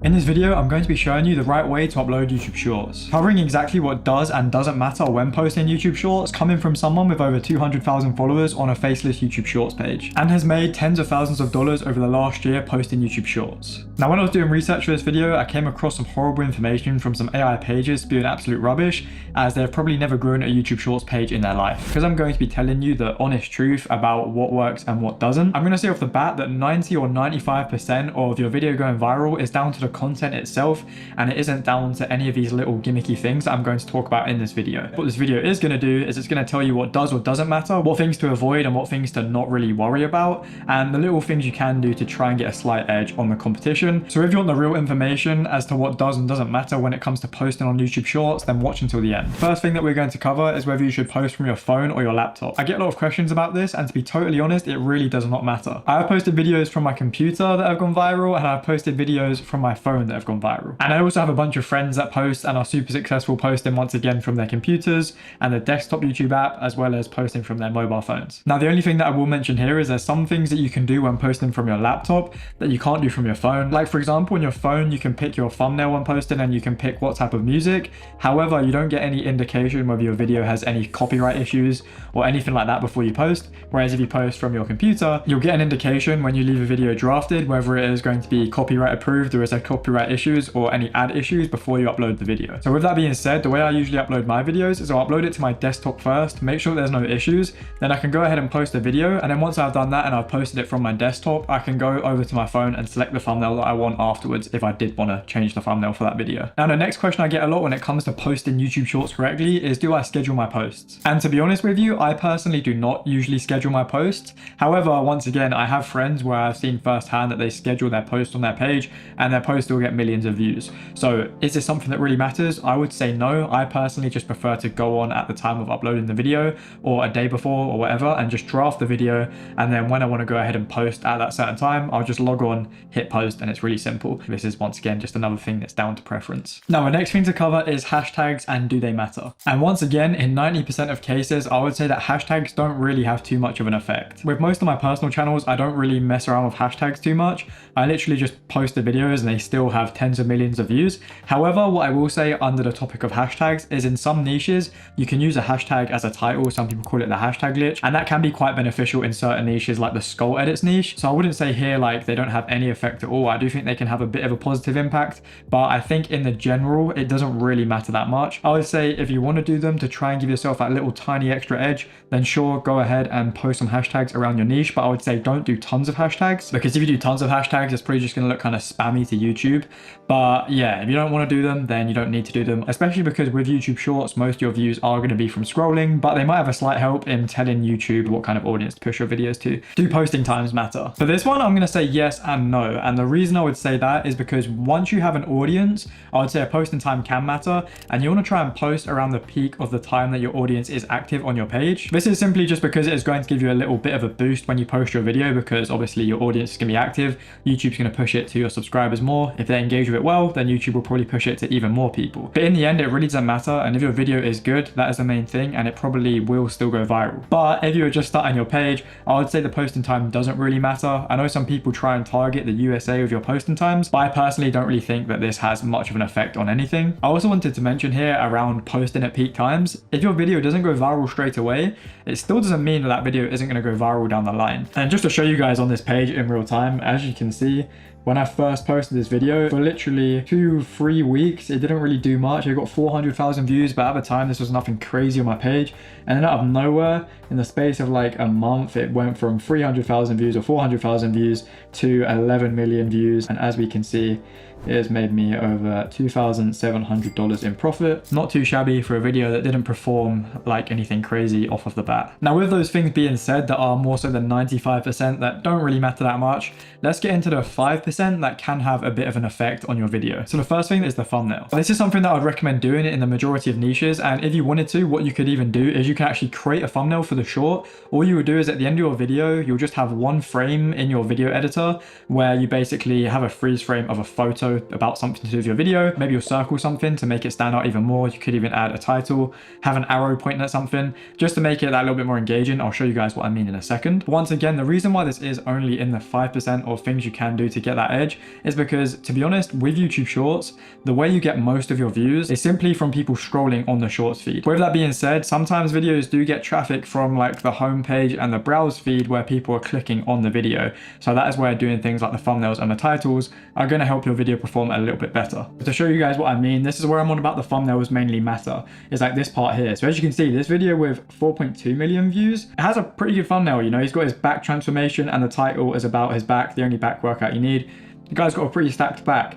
In this video, I'm going to be showing you the right way to upload YouTube Shorts, covering exactly what does and doesn't matter when posting YouTube Shorts, coming from someone with over 200,000 followers on a faceless YouTube Shorts page, and has made tens of thousands of dollars over the last year posting YouTube Shorts. Now, when I was doing research for this video, I came across some horrible information from some AI pages spewing absolute rubbish, as they've probably never grown a YouTube Shorts page in their life. Because I'm going to be telling you the honest truth about what works and what doesn't, I'm going to say off the bat that 90 or 95% of your video going viral is down to the content itself, and it isn't down to any of these little gimmicky things that I'm going to talk about in this video. What this video is going to do is it's going to tell you what does or doesn't matter, what things to avoid and what things to not really worry about, and the little things you can do to try and get a slight edge on the competition. So if you want the real information as to what does and doesn't matter when it comes to posting on YouTube Shorts, then watch until the end. First thing that we're going to cover is whether you should post from your phone or your laptop. I get a lot of questions about this, and to be totally honest, it really does not matter. I have posted videos from my computer that have gone viral, and I've posted videos from my phone that have gone viral. And I also have a bunch of friends that post and are super successful posting once again from their computers and the desktop YouTube app, as well as posting from their mobile phones. Now, the only thing that I will mention here is there's some things that you can do when posting from your laptop that you can't do from your phone. Like, for example, on your phone, you can pick your thumbnail when posting and you can pick what type of music. However, you don't get any indication whether your video has any copyright issues or anything like that before you post. Whereas if you post from your computer, you'll get an indication when you leave a video drafted whether it is going to be copyright approved or is there copyright issues or any ad issues before you upload the video. So with that being said, the way I usually upload my videos is I'll upload it to my desktop first, make sure there's no issues, then I can go ahead and post a video, and then once I've done that and I've posted it from my desktop, I can go over to my phone and select the thumbnail that I want afterwards if I did want to change the thumbnail for that video. Now, the next question I get a lot when it comes to posting YouTube Shorts correctly is, do I schedule my posts? And to be honest with you, I personally do not usually schedule my posts. However, once again, I have friends where I've seen firsthand that they schedule their posts on their page and their posts will get millions of views. So is this something that really matters? I would say no. I personally just prefer to go on at the time of uploading the video or a day before or whatever and just draft the video, and then when I want to go ahead and post at that certain time, I'll just log on, hit post, and it's really simple. This is once again just another thing that's down to preference. Now, the next thing to cover is hashtags and do they matter? And once again, in 90% of cases, I would say that hashtags don't really have too much of an effect. With most of my personal channels, I don't really mess around with hashtags too much. I literally just post the videos and they still have tens of millions of views. However, what I will say under the topic of hashtags is in some niches, you can use a hashtag as a title. Some people call it the hashtag glitch, and that can be quite beneficial in certain niches like the skull edits niche. So I wouldn't say here like they don't have any effect at all. I do think they can have a bit of a positive impact, but I think in the general, it doesn't really matter that much. I would say if you want to do them to try and give yourself that little tiny extra edge, then sure, go ahead and post some hashtags around your niche, but I would say don't do tons of hashtags, because if you do tons of hashtags, it's probably just going to look kind of spammy to YouTube. But yeah, if you don't want to do them, then you don't need to do them, especially because with YouTube Shorts, most of your views are going to be from scrolling, but they might have a slight help in telling YouTube what kind of audience to push your videos to. Do posting times matter? For this one, I'm going to say yes and no. And the reason I would say that is because once you have an audience, I would say a posting time can matter, and you want to try and post around the peak of the time that your audience is active on your page. This is simply just because it is going to give you a little bit of a boost when you post your video, because obviously your audience is going to be active. YouTube's going to push it to your subscribers more. If they engage with it well, then YouTube will probably push it to even more people. But in the end, it really doesn't matter. And if your video is good, that is the main thing, and it probably will still go viral. But if you're just starting your page, I would say the posting time doesn't really matter. I know some people try and target the USA with your posting times, but I personally don't really think that this has much of an effect on anything. I also wanted to mention here around posting at peak times, if your video doesn't go viral straight away, it still doesn't mean that video isn't going to go viral down the line. And just to show you guys on this page in real time, as you can see, when I first posted this video, for literally 2-3 weeks, it didn't really do much. It got 400,000 views, but at the time, this was nothing crazy on my page. And then out of nowhere, in the space of like a month, it went from 300,000 views or 400,000 views to 11 million views. And as we can see, it has made me over $2,700 in profit. Not too shabby for a video that didn't perform like anything crazy off of the bat. Now, with those things being said that are more so than 95% that don't really matter that much, let's get into the 5% that can have a bit of an effect on your video. So the first thing is the thumbnail. This is something that I'd recommend doing in the majority of niches. And if you wanted to, what you could even do is you can actually create a thumbnail for the short. All you would do is at the end of your video, you'll just have one frame in your video editor where you basically have a freeze frame of a photo about something to do with your video. Maybe you'll circle something to make it stand out even more. You could even add a title, have an arrow pointing at something, just to make it that little bit more engaging. I'll show you guys what I mean in a second. But once again, the reason why this is only in the 5% of things you can do to get that that edge is because, to be honest, with YouTube Shorts, the way you get most of your views is simply from people scrolling on the Shorts feed. With that being said, sometimes videos do get traffic from like the homepage and the browse feed where people are clicking on the video. So that is where doing things like the thumbnails and the titles are going to help your video perform a little bit better. To show you guys what I mean, this is where I'm on about the thumbnails mainly matter. It's like this part here. So as you can see, this video with 4.2 million views, it has a pretty good thumbnail. You know, he's got his back transformation and the title is about his back, the only back workout you need. The guy's got a pretty stacked back.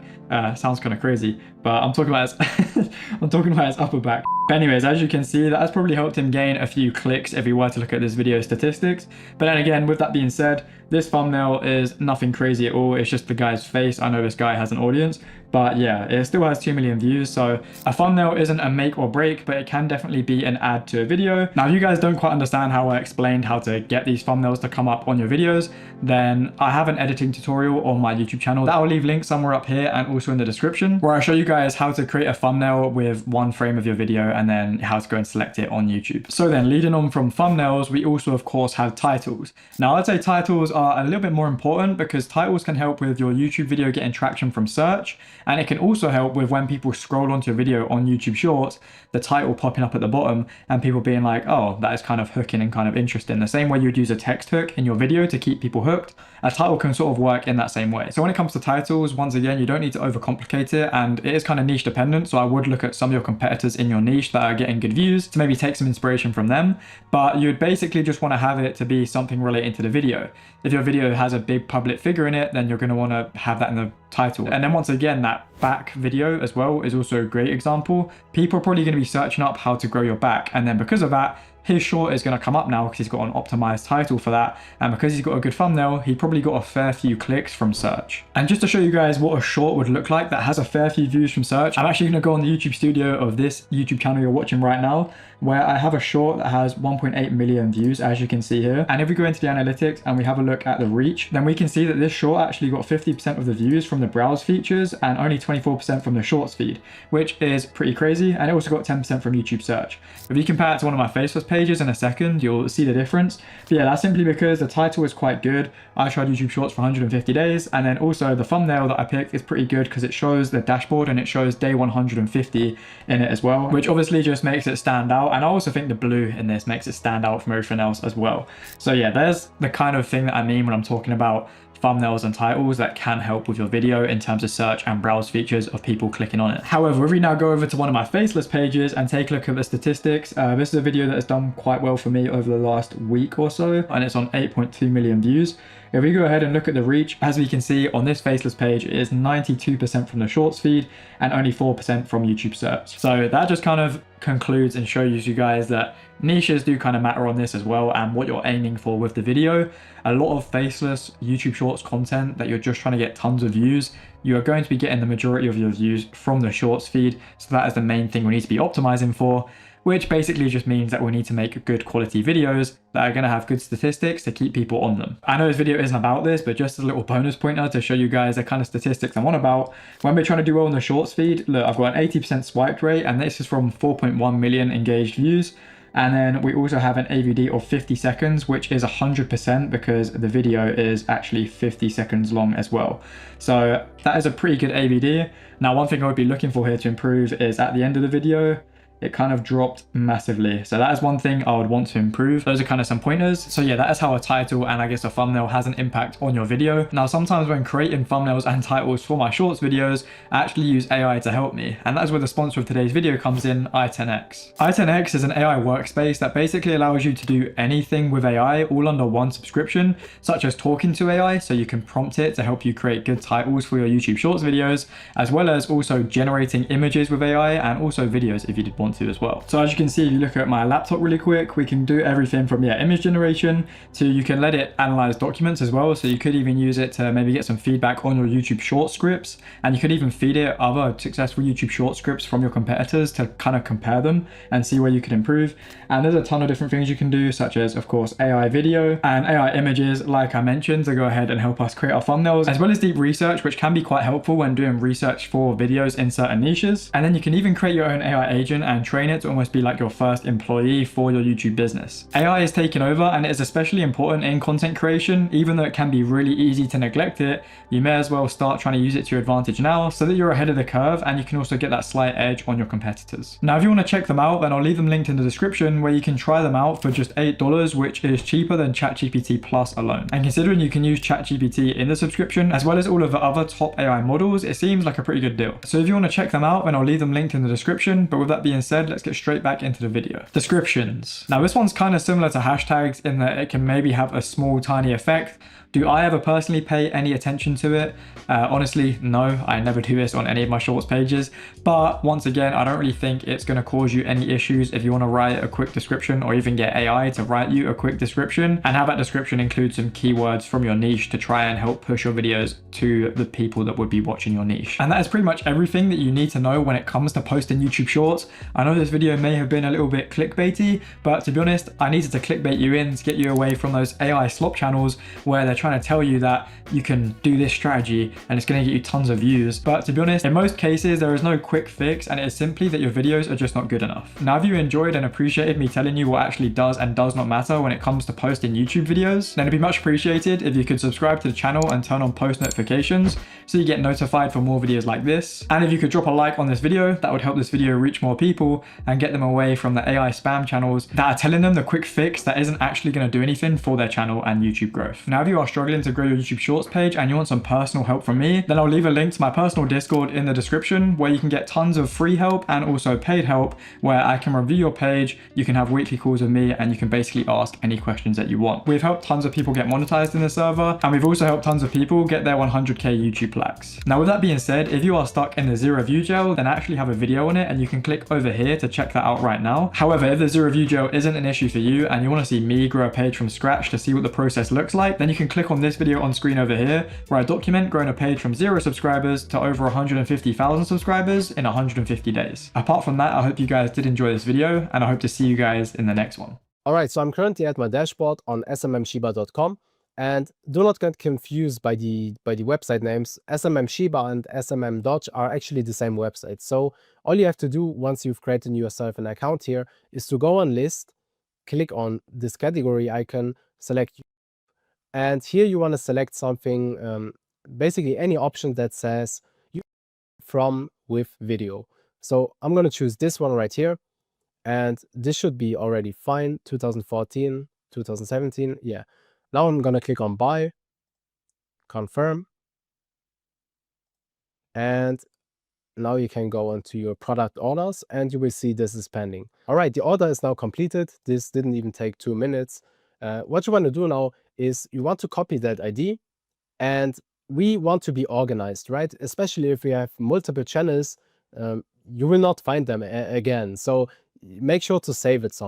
Sounds kind of crazy, but I'm talking about his I'm talking about his upper back. But anyways, as you can see, that has probably helped him gain a few clicks if we were to look at this video statistics. But then again, with that being said, this thumbnail is nothing crazy at all. It's just the guy's face. I know this guy has an audience, but yeah, it still has 2 million views. So a thumbnail isn't a make or break, but it can definitely be an add to a video. Now, if you guys don't quite understand how I explained how to get these thumbnails to come up on your videos, then I have an editing tutorial on my YouTube channel that I'll leave links somewhere up here and also in the description, where I show you guys how to create a thumbnail with one frame of your video and then how to go and select it on YouTube. So then leading on from thumbnails, we also of course have titles. Now I'd say titles are a little bit more important because titles can help with your YouTube video getting traction from search, and it can also help with when people scroll onto your video on YouTube Shorts, the title popping up at the bottom and people being like, oh, that is kind of hooking and kind of interesting. The same way you'd use a text hook in your video to keep people hooked, a title can sort of work in that same way. So when it comes to titles, once again, you don't need to overcomplicate it, and it is kind of niche dependent. So I would look at some of your competitors in your niche that are getting good views to maybe take some inspiration from them, but you'd basically just want to have it to be something related to the video. If your video has a big public figure in it, then you're going to want to have that in the title. And then once again, that back video as well is also a great example. People are probably going to be searching up how to grow your back, and then because of that, his short is going to come up now because he's got an optimized title for that, and because he's got a good thumbnail, he probably got a fair few clicks from search. And just to show you guys what a short would look like that has a fair few views from search, I'm actually going to go on the YouTube studio of this YouTube channel you're watching right now, where I have a short that has 1.8 million views, as you can see here. And if we go into the analytics and we have a look at the reach, then we can see that this short actually got 50% of the views from the browse features and only 24% from the shorts feed, which is pretty crazy. And it also got 10% from YouTube search. If you compare it to one of my faceless pages in a second, you'll see the difference. But yeah, that's simply because the title is quite good. I tried YouTube Shorts for 150 days. And then also the thumbnail that I picked is pretty good because it shows the dashboard and it shows day 150 in it as well, which obviously just makes it stand out. And I also think the blue in this makes it stand out from everything else as well. So yeah, there's the kind of thing that I mean when I'm talking about thumbnails and titles that can help with your video in terms of search and browse features of people clicking on it. However, if we now go over to one of my faceless pages and take a look at the statistics, this is a video that has done quite well for me over the last week or so, and it's on 8.2 million views. If we go ahead and look at the reach, as we can see on this faceless page, it is 92% from the shorts feed and only 4% from YouTube search. So that just kind of concludes and shows you guys that niches do kind of matter on this as well, and what you're aiming for with the video. A lot of faceless YouTube Shorts content that you're just trying to get tons of views, you are going to be getting the majority of your views from the shorts feed. So that is the main thing we need to be optimizing for, which basically just means that we need to make good quality videos that are going to have good statistics to keep people on them. I know this video isn't about this, but just as a little bonus pointer to show you guys the kind of statistics I'm on about, when we're trying to do well on the shorts feed, look, I've got an 80% swipe rate, and this is from 4.1 million engaged views. And then we also have an AVD of 50 seconds, which is 100% because the video is actually 50 seconds long as well. So that is a pretty good AVD. Now, one thing I would be looking for here to improve is at the end of the video, it kind of dropped massively. So that is one thing I would want to improve. Those are kind of some pointers. So yeah, that is how a title and I guess a thumbnail has an impact on your video. Now, sometimes when creating thumbnails and titles for my shorts videos, I actually use AI to help me. And that is where the sponsor of today's video comes in, i10x. i10x is an AI workspace that basically allows you to do anything with AI all under one subscription, such as talking to AI. So you can prompt it to help you create good titles for your YouTube shorts videos, as well as also generating images with AI and also videos if you did want to as well. So as you can see, if you look at my laptop really quick, we can do everything from image generation to you can let it analyze documents as well. So you could even use it to maybe get some feedback on your YouTube short scripts, and you could even feed it other successful YouTube short scripts from your competitors to kind of compare them and see where you could improve. And there's a ton of different things you can do, such as of course AI video and AI images, like I mentioned, to go ahead and help us create our thumbnails, as well as deep research, which can be quite helpful when doing research for videos in certain niches. And then you can even create your own AI agent and and train it to almost be like your first employee for your YouTube business. AI is taking over, and it is especially important in content creation. Even though it can be really easy to neglect it, you may as well start trying to use it to your advantage now so that you're ahead of the curve and you can also get that slight edge on your competitors. Now, if you want to check them out, then I'll leave them linked in the description where you can try them out for just $8, which is cheaper than ChatGPT Plus alone. And considering you can use ChatGPT in the subscription as well as all of the other top AI models, it seems like a pretty good deal. So if you want to check them out, then I'll leave them linked in the description. But with that being said, let's get straight back into the video. Descriptions. Now, this one's kind of similar to hashtags in that it can maybe have a small tiny effect. Do I ever personally pay any attention to it? Honestly, no, I never do this on any of my shorts pages. But once again, I don't really think it's going to cause you any issues if you want to write a quick description or even get AI to write you a quick description and have that description include some keywords from your niche to try and help push your videos to the people that would be watching your niche. And that is pretty much everything that you need to know when it comes to posting YouTube shorts. I know this video may have been a little bit clickbaity, but to be honest, I needed to clickbait you in to get you away from those AI slop channels where they're trying to tell you that you can do this strategy and it's going to get you tons of views. But to be honest, in most cases, there is no quick fix, and it is simply that your videos are just not good enough. Now, if you enjoyed and appreciated me telling you what actually does and does not matter when it comes to posting YouTube videos, then it'd be much appreciated if you could subscribe to the channel and turn on post notifications so you get notified for more videos like this. And if you could drop a like on this video, that would help this video reach more people and get them away from the AI spam channels that are telling them the quick fix that isn't actually going to do anything for their channel and YouTube growth. Now, if you are struggling to grow your YouTube Shorts page and you want some personal help from me, then I'll leave a link to my personal Discord in the description where you can get tons of free help and also paid help where I can review your page, you can have weekly calls with me, and you can basically ask any questions that you want. We've helped tons of people get monetized in the server, and we've also helped tons of people get their 100k YouTube plaques. Now, with that being said, if you are stuck in the zero view gel, then I actually have a video on it and you can click over here to check that out right now. However, if the zero view gel isn't an issue for you and you want to see me grow a page from scratch to see what the process looks like, then you can click on this video on screen over here where I document growing a page from 0 subscribers to over 150,000 subscribers in 150 days. Apart from that, I hope you guys did enjoy this video and I hope to see you guys in the next one. Alright, so I'm currently at my dashboard on smmshiba.com, and do not get confused by the website names. SMM and SMM Dodge are actually the same website. So all you have to do once you've created yourself an account here is to go on list, click on this category icon, select, and here you want to select something, basically any option that says from with video. So I'm going to choose this one right here, and this should be already fine. 2014, 2017, yeah. Now I'm going to click on buy, confirm, and now you can go onto your product orders and you will see this is pending. All right, the order is now completed. This didn't even take 2 minutes. What you want to do now is you want to copy that ID, and we want to be organized, right? Especially if we have multiple channels, you will not find them again. So make sure to save it somewhere.